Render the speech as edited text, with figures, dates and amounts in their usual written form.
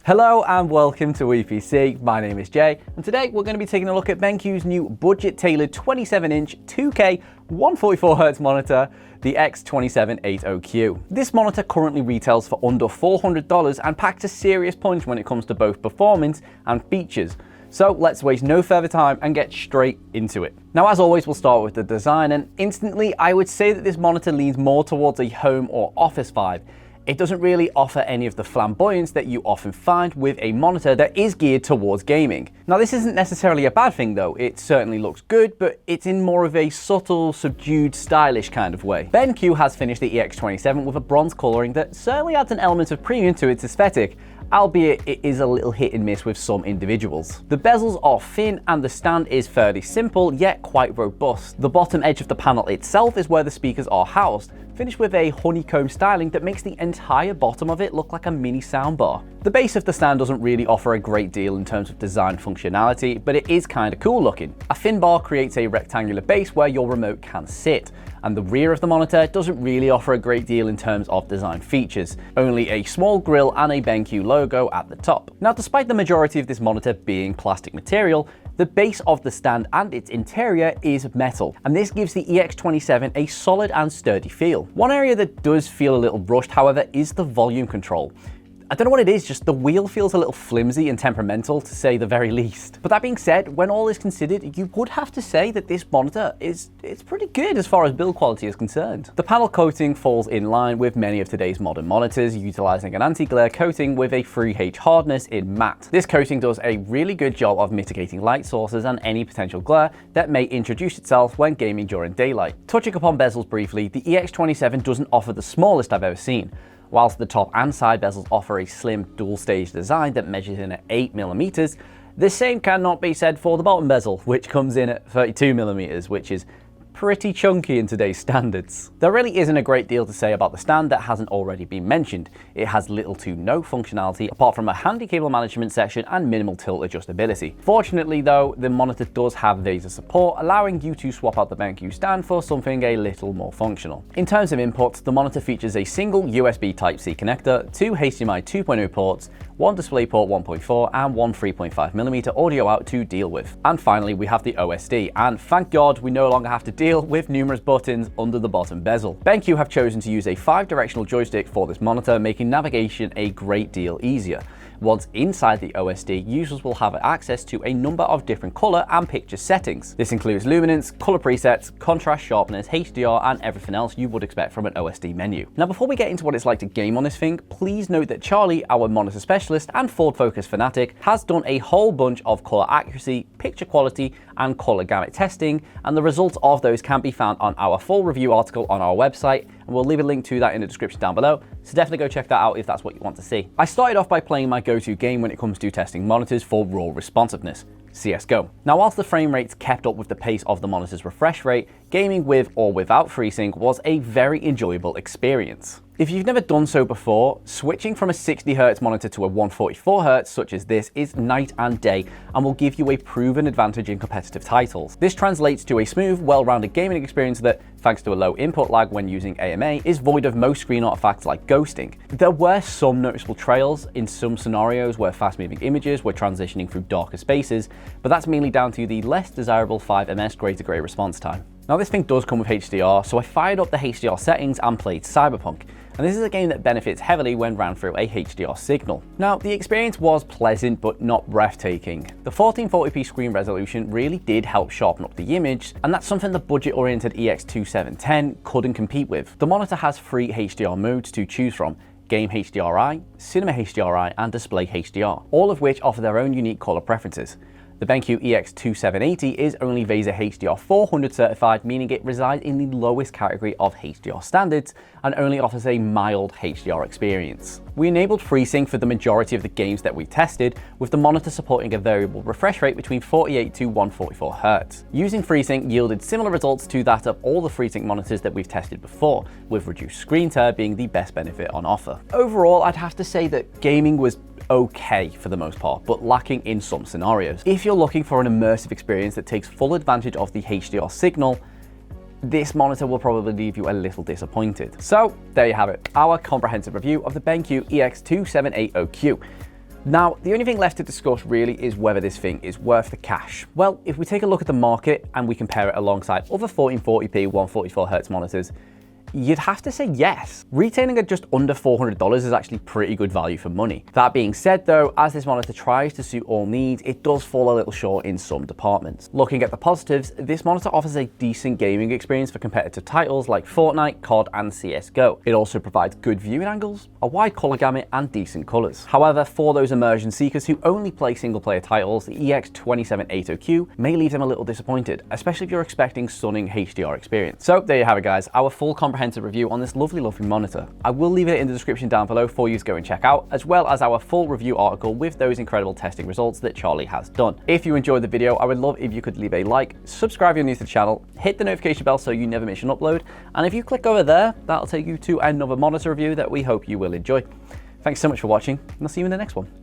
Hello and welcome to EPC. My name is Jay, and today we're going to be taking a look at BenQ's new budget-tailored 27-inch 2K 144Hz monitor, the EX2780Q. This monitor currently retails for under $400 and packs a serious punch when it comes to both performance and features. So let's waste no further time and get straight into it. Now, as always, we'll start with the design, and instantly I would say that this monitor leans more towards a home or office vibe. It doesn't really offer any of the flamboyance that you often find with a monitor that is geared towards gaming. Now, this isn't necessarily a bad thing though. It certainly looks good, but it's in more of a subtle, subdued, stylish kind of way. BenQ has finished the EX27 with a bronze coloring that certainly adds an element of premium to its aesthetic, albeit it is a little hit and miss with some individuals. The bezels are thin and the stand is fairly simple, yet quite robust. The bottom edge of the panel itself is where the speakers are housed, finished with a honeycomb styling that makes the entire bottom of it look like a mini soundbar. The base of the stand doesn't really offer a great deal in terms of design functionality, but it is kind of cool looking. A thin bar creates a rectangular base where your remote can sit, and the rear of the monitor doesn't really offer a great deal in terms of design features, only a small grille and a BenQ logo at the top. Now, despite the majority of this monitor being plastic material, the base of the stand and its interior is metal, and this gives the EX27 a solid and sturdy feel. One area that does feel a little rushed, however, is the volume control. I don't know what it is, just the wheel feels a little flimsy and temperamental, to say the very least. But that being said, when all is considered, you would have to say that this monitor it's pretty good as far as build quality is concerned. The panel coating falls in line with many of today's modern monitors, utilizing an anti-glare coating with a 3H hardness in matte. This coating does a really good job of mitigating light sources and any potential glare that may introduce itself when gaming during daylight. Touching upon bezels briefly, the EX27 doesn't offer the smallest I've ever seen. Whilst the top and side bezels offer a slim dual-stage design that measures in at 8mm, the same cannot be said for the bottom bezel, which comes in at 32mm, which is pretty chunky in today's standards. There really isn't a great deal to say about the stand that hasn't already been mentioned. It has little to no functionality apart from a handy cable management section and minimal tilt adjustability. Fortunately though, the monitor does have VESA support, allowing you to swap out the BenQ stand for something a little more functional. In terms of inputs, the monitor features a single USB Type-C connector, 2 HDMI 2.0 ports, one DisplayPort 1.4 and one 3.5mm audio out to deal with. And finally, we have the OSD, and thank God we no longer have to deal with numerous buttons under the bottom bezel. BenQ have chosen to use a 5-directional joystick for this monitor, making navigation a great deal easier. Once inside the OSD, users will have access to a number of different color and picture settings. This includes luminance, color presets, contrast, sharpness, HDR, and everything else you would expect from an OSD menu. Now, before we get into what it's like to game on this thing, please note that Charlie, our monitor specialist and Ford Focus fanatic, has done a whole bunch of color accuracy, picture quality, and color gamut testing, and the results of those can be found on our full review article on our website, and we'll leave a link to that in the description down below, so definitely go check that out if that's what you want to see. I started off by playing my go-to game when it comes to testing monitors for raw responsiveness, CSGO. Now, whilst the frame rates kept up with the pace of the monitor's refresh rate, gaming with or without FreeSync was a very enjoyable experience. If you've never done so before, switching from a 60Hz monitor to a 144Hz such as this is night and day and will give you a proven advantage in competitive titles. This translates to a smooth, well-rounded gaming experience that, thanks to a low input lag when using AMA, is void of most screen artifacts like ghosting. There were some noticeable trails in some scenarios where fast-moving images were transitioning through darker spaces, but that's mainly down to the less desirable 5ms grey-to-grey response time. Now, this thing does come with HDR, so I fired up the HDR settings and played Cyberpunk. And this is a game that benefits heavily when ran through a HDR signal. Now, the experience was pleasant but not breathtaking. The 1440p screen resolution really did help sharpen up the image, and that's something the budget-oriented EX2710 couldn't compete with. The monitor has 3 HDR modes to choose from: Game HDRI, Cinema HDRI, and Display HDR, all of which offer their own unique color preferences. The BenQ EX2780 is only VESA HDR 400 certified, meaning it resides in the lowest category of HDR standards and only offers a mild HDR experience. We enabled FreeSync for the majority of the games that we tested, with the monitor supporting a variable refresh rate between 48 to 144 Hz. Using FreeSync yielded similar results to that of all the FreeSync monitors that we've tested before, with reduced screen tear being the best benefit on offer. Overall, I'd have to say that gaming was okay for the most part, but lacking in some scenarios. If you're looking for an immersive experience that takes full advantage of the HDR signal, this monitor will probably leave you a little disappointed. So there you have it, our comprehensive review of the BenQ EX2780Q. Now, the only thing left to discuss really is whether this thing is worth the cash. Well, if we take a look at the market and we compare it alongside other 1440p 144Hz monitors, you'd have to say yes. Retailing at just under $400 is actually pretty good value for money. That being said though, as this monitor tries to suit all needs, it does fall a little short in some departments. Looking at the positives, this monitor offers a decent gaming experience for competitive titles like Fortnite, COD, and CSGO. It also provides good viewing angles, a wide color gamut, and decent colors. However, for those immersion seekers who only play single player titles, the EX2780Q may leave them a little disappointed, especially if you're expecting stunning HDR experience. So there you have it guys, our full comprehensive review on this lovely monitor. I will leave it in the description down below for you to go and check out, as well as our full review article with those incredible testing results that Charlie has done. If you enjoyed the video, I would love if you could leave a like, subscribe if you're new to the channel, hit the notification bell so you never miss an upload, and if you click over there, that'll take you to another monitor review that we hope you will enjoy. Thanks so much for watching, and I'll see you in the next one.